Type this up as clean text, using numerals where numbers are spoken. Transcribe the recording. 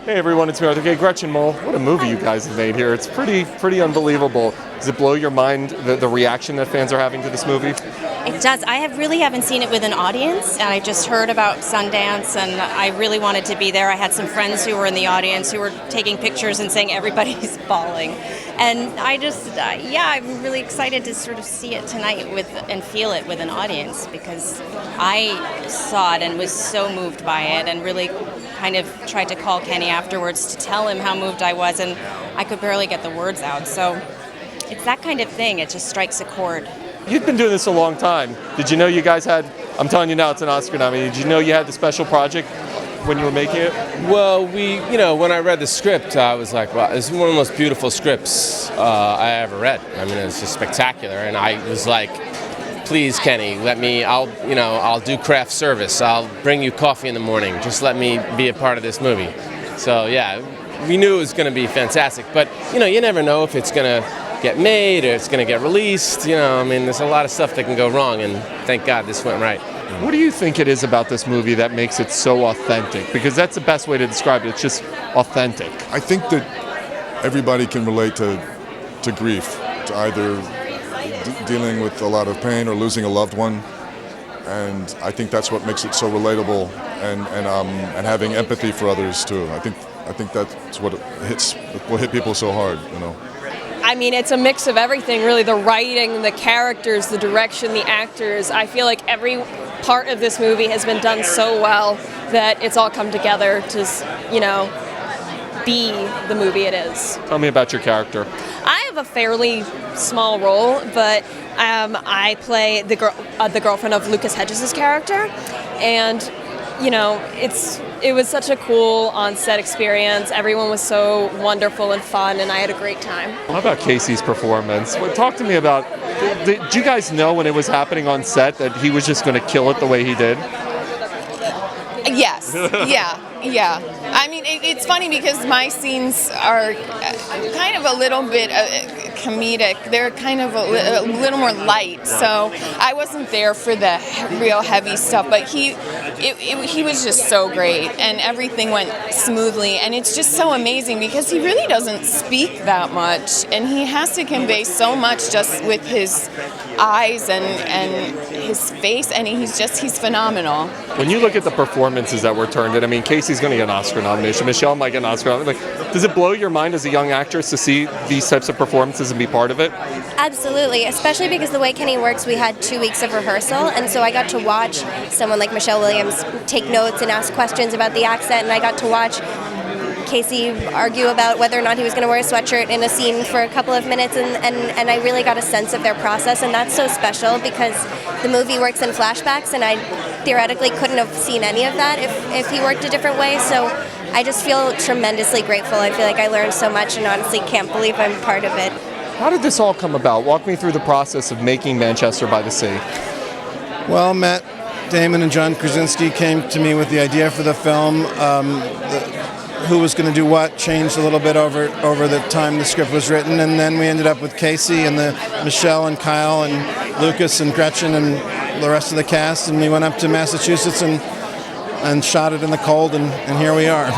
Hey everyone, it's me, Arthur. Okay, Gretchen Mole, what a movie you guys have made here. It's pretty unbelievable. Does it blow your mind, the reaction that fans are having to this movie? It does. I really haven't seen it with an audience. I just heard about Sundance, and I really wanted to be there. I had some friends who were in the audience who were taking pictures and saying everybody's bawling. And I just, I'm really excited to sort of see it tonight and feel it with an audience, because I saw it and was so moved by it, and really kind of tried to call Kenny afterwards to tell him how moved I was, and I could barely get the words out. So it's that kind of thing. It just strikes a chord. You've been doing this a long time. Did you know you guys had, I'm telling you now, it's an Oscar nominee. Did you know you had the special project when you were making it? Well, when I read the script, I was like, wow, this is one of the most beautiful scripts I ever read. I mean, it's just spectacular. And I was like, please, Kenny, I'll do craft service. I'll bring you coffee in the morning. Just let me be a part of this movie. So, yeah, we knew it was going to be fantastic. But, you never know if it's going to get made or it's going to get released. There's a lot of stuff that can go wrong, and thank God this went right. What do you think it is about this movie that makes it so authentic? Because that's the best way to describe it. It's just authentic. I think that everybody can relate to grief, to either dealing with a lot of pain or losing a loved one, and I think that's what makes it so relatable, and having empathy for others too. I think that's what will hit people so hard, I mean, it's a mix of everything, really. The writing, the characters, the direction, the actors. I feel like every part of this movie has been done so well that it's all come together to, be the movie it is. Tell me about your character. I have a fairly small role, but I play the girlfriend of Lucas Hedges' character, and it was such a cool on-set experience. Everyone was so wonderful and fun, and I had a great time. How about Casey's performance? Talk to me about, did you guys know when it was happening on set that he was just going to kill it the way he did? Yes. Yeah. I mean, it's funny because my scenes are kind of a little bit comedic. They're kind of a little more light. So I wasn't there for the real heavy stuff, but he was just so great, and everything went smoothly. And it's just so amazing because he really doesn't speak that much, and he has to convey so much just with his eyes and his face, and he's phenomenal. When you look at the performances that were turned in, I mean, Casey's going to get an Oscar nomination. Michelle might get an Oscar nomination. Does it blow your mind as a young actress to see these types of performances and be part of it? Absolutely, especially because the way Kenny works, we had 2 weeks of rehearsal, and so I got to watch someone like Michelle Williams take notes and ask questions about the accent, and I got to watch Casey argue about whether or not he was going to wear a sweatshirt in a scene for a couple of minutes, and I really got a sense of their process, and that's so special because the movie works in flashbacks, and I theoretically couldn't have seen any of that if he worked a different way, so I just feel tremendously grateful. I feel like I learned so much and honestly can't believe I'm part of it. How did this all come about? Walk me through the process of making Manchester by the Sea. Well, Matt Damon and John Krasinski came to me with the idea for the film. Who was going to do what changed a little bit over the time the script was written, and then we ended up with Casey and Michelle and Kyle and Lucas and Gretchen and the rest of the cast, and we went up to Massachusetts and shot it in the cold, and here we are.